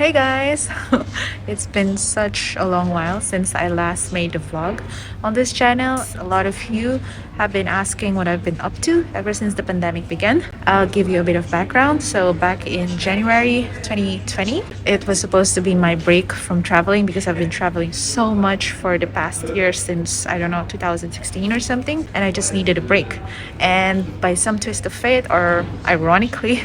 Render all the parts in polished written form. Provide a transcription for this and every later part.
Hey guys! It's been such a long while since I last made a vlog on this channel. A lot of you have been asking what I've been up to ever since the pandemic began. I'll give you a bit of background. So back in January 2020, it was supposed to be my break from traveling because I've been traveling so much for the past year since, I don't know, 2016 or something, and I just needed a break. And by some twist of fate, or ironically,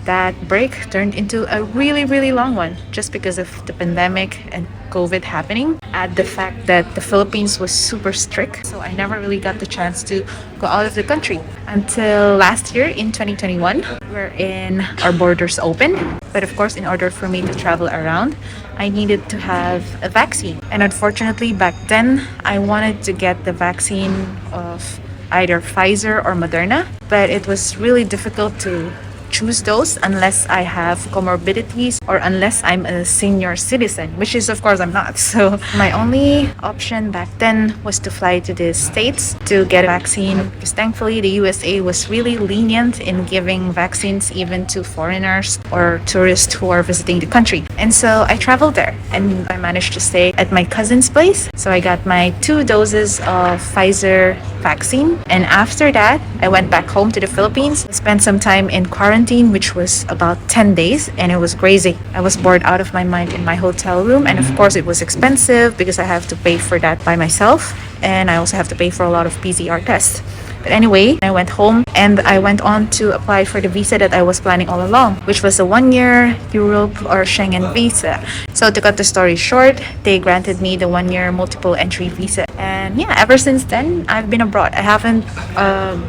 that break turned into a really long one just because of the pandemic and COVID happening. Add the fact that the Philippines was super strict, so I never really got the chance to go out of the country until last year in 2021, wherein our borders opened. But of course, in order for me to travel around, I needed to have a vaccine. And unfortunately, back then, I wanted to get the vaccine of either Pfizer or Moderna, but it was really difficult to choose those unless I have comorbidities or unless I'm a senior citizen, which is, of course, I'm not. So my only option back then was to fly to the States to get a vaccine, because thankfully the USA was really lenient in giving vaccines even to foreigners or tourists who are visiting the country. And so I traveled there and I managed to stay at my cousin's place. So I got my 2 doses of Pfizer vaccine, and after that I went back home to the Philippines. I spent some time in quarantine, which was about 10 days, and it was crazy. I was bored out of my mind in my hotel room, and of course it was expensive because I have to pay for that by myself, and I also have to pay for a lot of PCR tests. But anyway, I went home and I went on to apply for the visa that I was planning all along, which was a 1-year Europe or Schengen visa. So to cut the story short, they granted me the 1-year multiple entry visa. And yeah, ever since then, I've been abroad. I haven't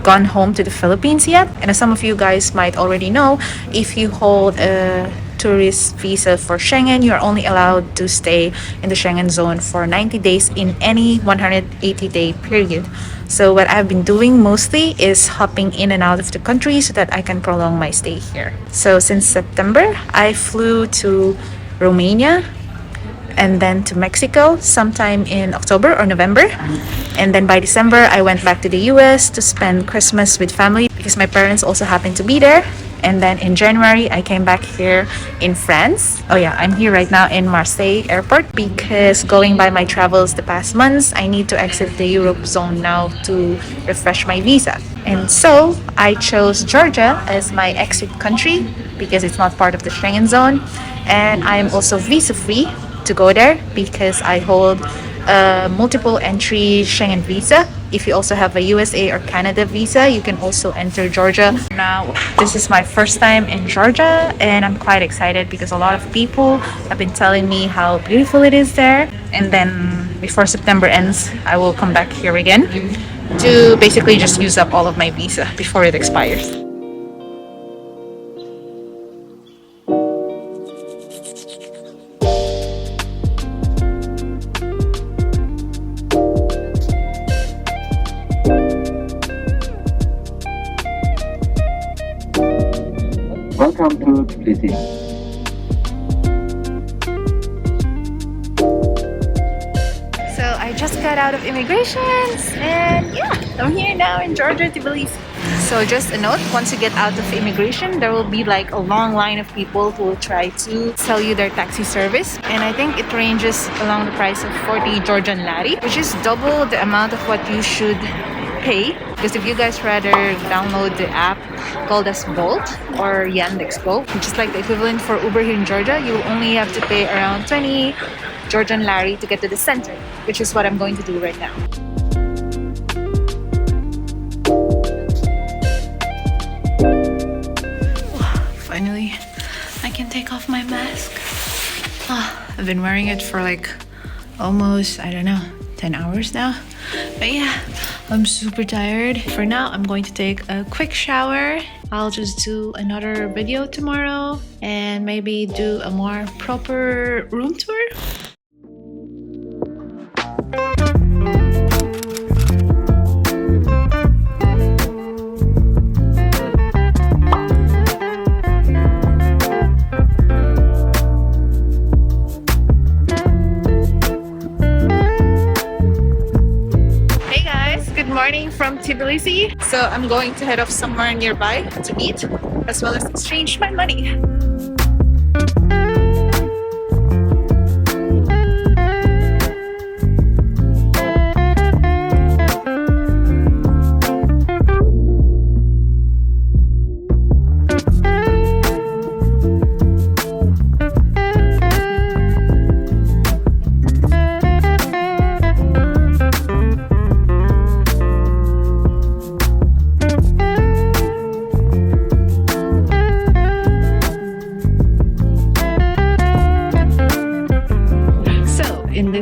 gone home to the Philippines yet. And as some of you guys might already know, if you hold a tourist visa for Schengen, you're only allowed to stay in the Schengen zone for 90 days in any 180-day period. So what I've been doing mostly is hopping in and out of the country so that I can prolong my stay here. So since September, I flew to Romania and then to Mexico sometime in October or November. And then by December, I went back to the US to spend Christmas with family because my parents also happened to be there. And then in January, I came back here in France. Oh yeah, I'm here right now in Marseille airport because going by my travels the past months, I need to exit the Europe zone now to refresh my visa. And so I chose Georgia as my exit country because it's not part of the Schengen zone. And I am also visa free to go there because I hold a multiple entry Schengen visa. If you also have a USA or Canada visa, you can also enter Georgia. Now, this is my first time in Georgia and I'm quite excited because a lot of people have been telling me how beautiful it is there. And then before September ends, I will come back here again to basically just use up all of my visa before it expires. Welcome to Tbilisi. So I just got out of immigrations and yeah, I'm here now in Georgia, Tbilisi. So just a note, once you get out of immigration, there will be like a long line of people who will try to sell you their taxi service. And I think it ranges along the price of 40 Georgian lari, which is double the amount of what you should pay. Because if you guys rather download the app called as Bolt or Yandex Go, which is like the equivalent for Uber here in Georgia, you will only have to pay around 20 Georgian lari to get to the center, which is what I'm going to do right now. Finally, I can take off my mask. I've been wearing it for like almost, I don't know, 10 hours now. But yeah, I'm super tired. For now, I'm going to take a quick shower. I'll just do another video tomorrow and maybe do a more proper room tour. Morning from Tbilisi. So I'm going to head off somewhere nearby to eat as well as exchange my money.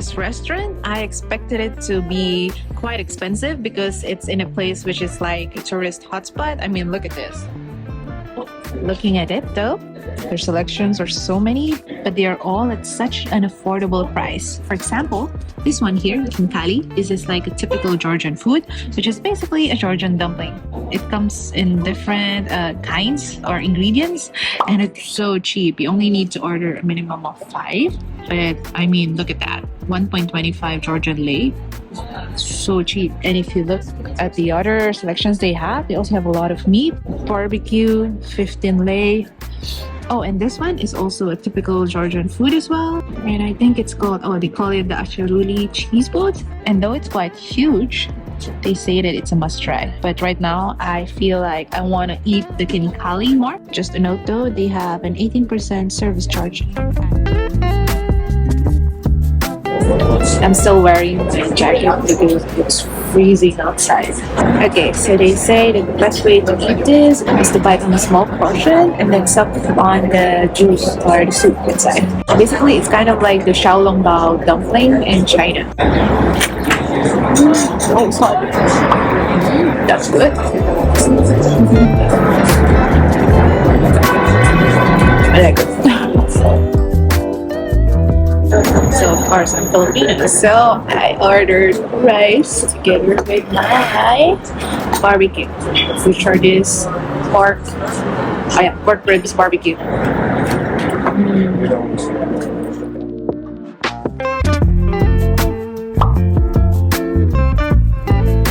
this restaurant. I expected it to be quite expensive because it's in a place which is like a tourist hotspot. I mean, look at this. Looking at it though, their selections are so many, but they are all at such an affordable price. For example, this one here, khinkali, this is like a typical Georgian food, which is basically a Georgian dumpling. It comes in different kinds or ingredients, and it's so cheap. You only need to order a minimum of 5. But I mean, look at that, 1.25 Georgian lei. So cheap. And if you look at the other selections they also have a lot of meat. Barbecue, 15 lei. Oh, and this one is also a typical Georgian food as well. And I think it's called, they call it the acharuli cheese boat. And though it's quite huge, they say that it's a must try. But right now, I feel like I want to eat the khinkali more. Just a note though, they have an 18% service charge. I'm still wearing my jacket because it's freezing outside. Okay, so they say that the best way to eat this is to bite on a small portion and then suck on the juice or the soup inside. Basically, it's kind of like the xiaolongbao dumpling in China. Oh, it's hot. That's good. I like it. So of course I'm Filipino, so I ordered rice together with my barbecue, which are this pork ribs barbecue.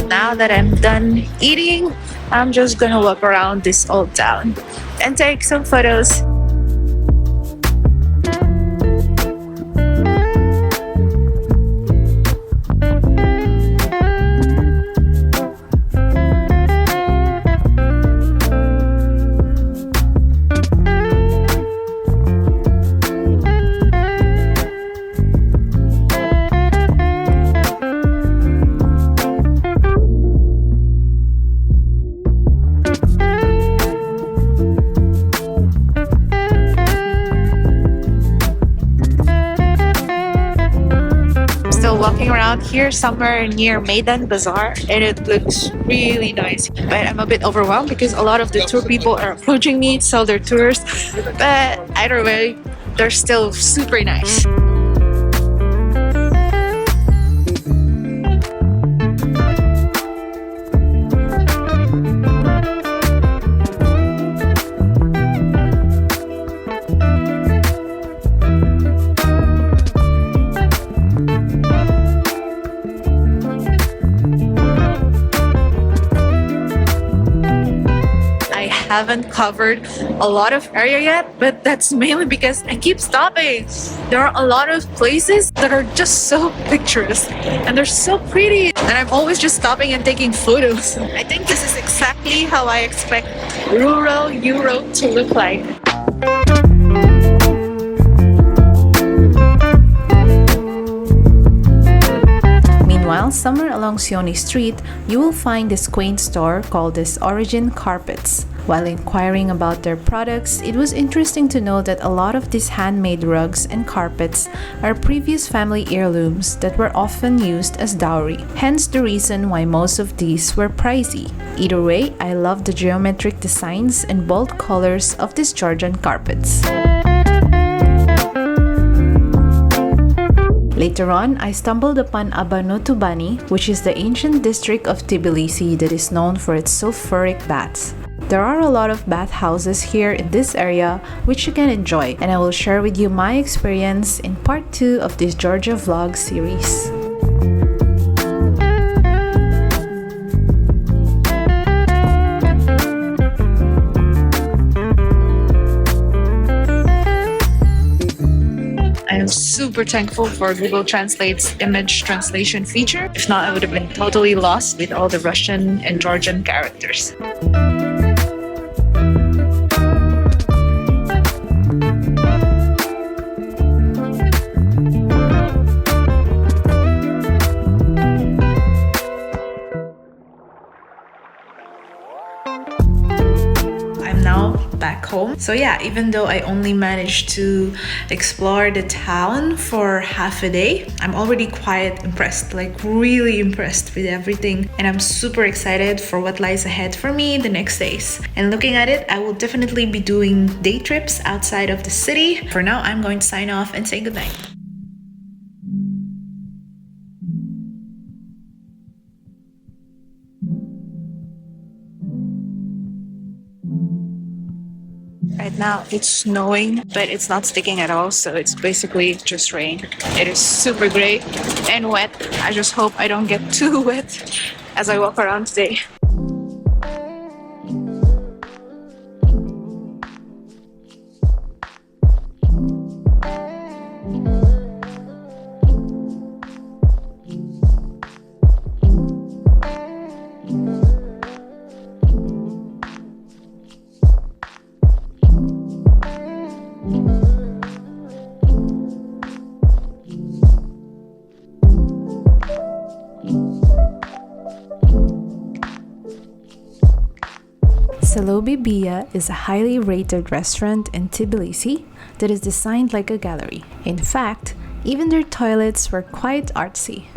Now that I'm done eating, I'm just gonna walk around this old town and take some photos. Walking around here somewhere near Maidan Bazaar, and it looks really nice, but I'm a bit overwhelmed because a lot of the tour people are approaching me to sell their tours, but either way they're still super nice. Haven't covered a lot of area yet, but that's mainly because I keep stopping. There are a lot of places that are just so picturesque and they're so pretty, and I'm always just stopping and taking photos. I think this is exactly how I expect rural Europe to look like. Meanwhile, somewhere along Sioni Street, you will find this quaint store called this Origin Carpets. While inquiring about their products, it was interesting to know that a lot of these handmade rugs and carpets are previous family heirlooms that were often used as dowry. Hence the reason why most of these were pricey. Either way, I love the geometric designs and bold colors of these Georgian carpets. Later on, I stumbled upon Abanotubani, which is the ancient district of Tbilisi that is known for its sulfuric baths. There are a lot of bathhouses here in this area which you can enjoy, and I will share with you my experience in part 2 of this Georgia vlog series. I am super thankful for Google Translate's image translation feature. If not, I would have been totally lost with all the Russian and Georgian characters. I'm now back home. So yeah, even though I only managed to explore the town for half a day, I'm already quite impressed, like really impressed with everything. And I'm super excited for what lies ahead for me the next days. And looking at it, I will definitely be doing day trips outside of the city. For now, I'm going to sign off and say goodnight. Right now it's snowing, but it's not sticking at all, so it's basically just rain. It is super gray and wet. I just hope I don't get too wet as I walk around today. Salobi Bia is a highly rated restaurant in Tbilisi that is designed like a gallery. In fact, even their toilets were quite artsy.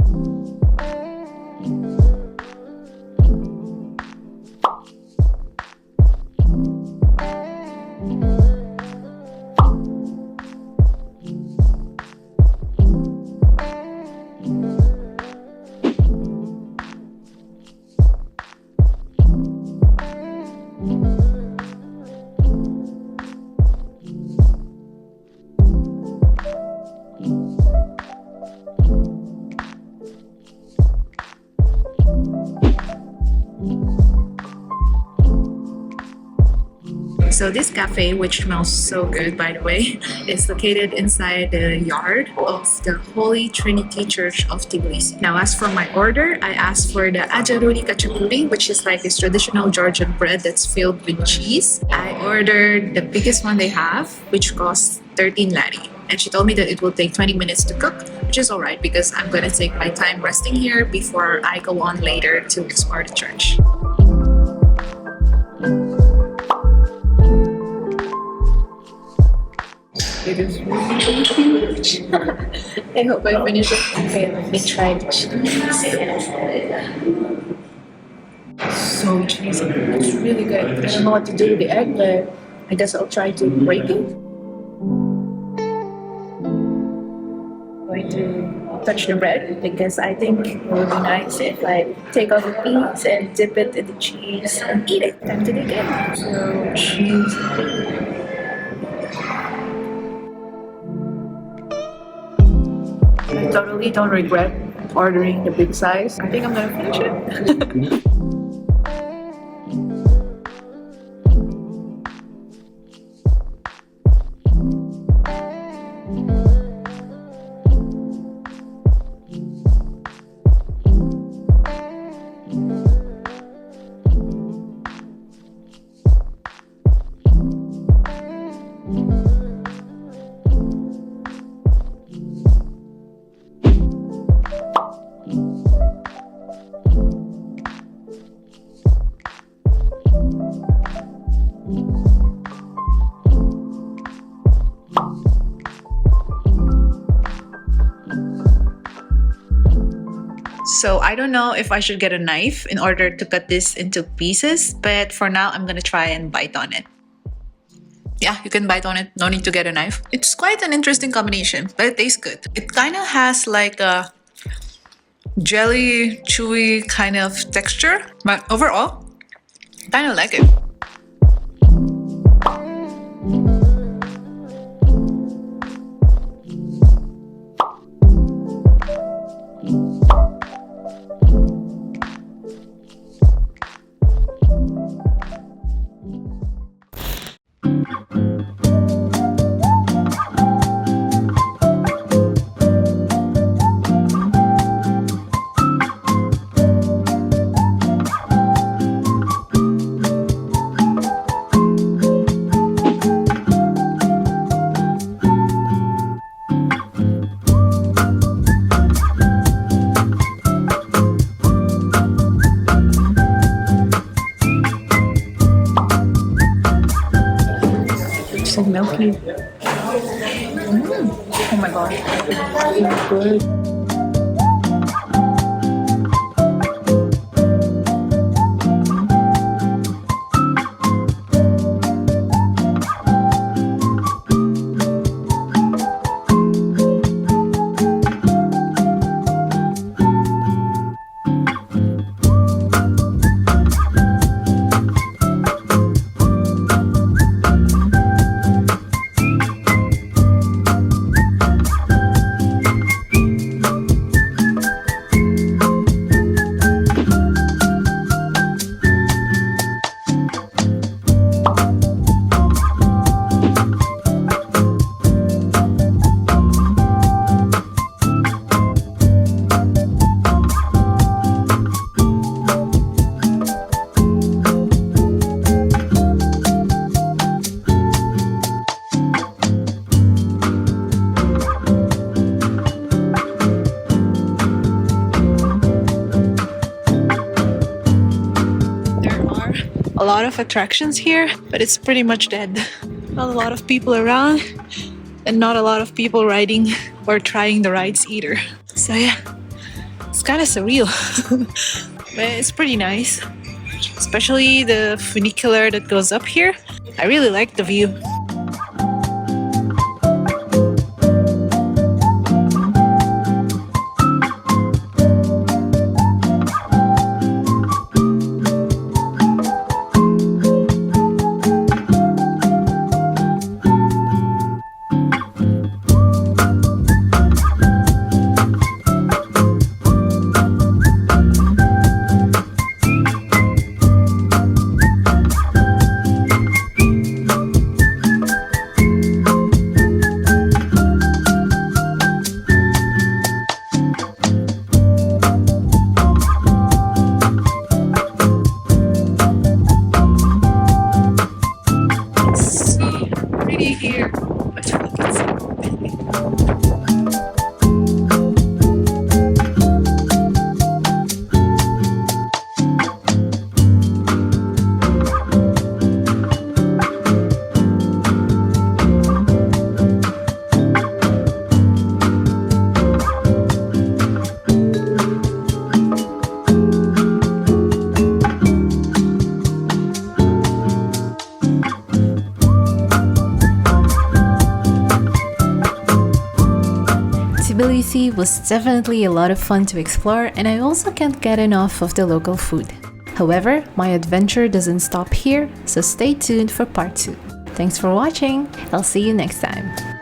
So this cafe, which smells so good by the way, is located inside the yard of the Holy Trinity Church of Tbilisi. Now as for my order, I asked for the ajaruri kachapuri, which is like this traditional Georgian bread that's filled with cheese. I ordered the biggest one they have, which costs 13 lari. And she told me that it will take 20 minutes to cook, which is alright because I'm gonna take my time resting here before I go on later to explore the church. It is really huge. I hope I finish it. Okay, let me try the cheese. So cheesy. It's really good. I don't know what to do with the egg, but I guess I'll try to break it. I'm going to touch the bread because I think it would be nice if I take out the piece and dip it in the cheese and eat it. Time to dig in. So cheese. I totally don't regret ordering the big size. I think I'm gonna finish it. So I don't know if I should get a knife in order to cut this into pieces, but for now I'm gonna try and bite on it. Yeah, you can bite on it, no need to get a knife. It's quite an interesting combination, but it tastes good. It kind of has like a jelly, chewy kind of texture, but overall, I kind of like it. It's like milky. Oh my god. It's good. A lot of attractions here, but it's pretty much dead. Not a lot of people around, and not a lot of people riding or trying the rides either. So yeah, it's kind of surreal. But it's pretty nice, especially the funicular that goes up here. I really like the view. Here, but you can see. Tbilisi was definitely a lot of fun to explore, and I also can't get enough of the local food. However, my adventure doesn't stop here, so stay tuned for part 2. Thanks for watching, I'll see you next time.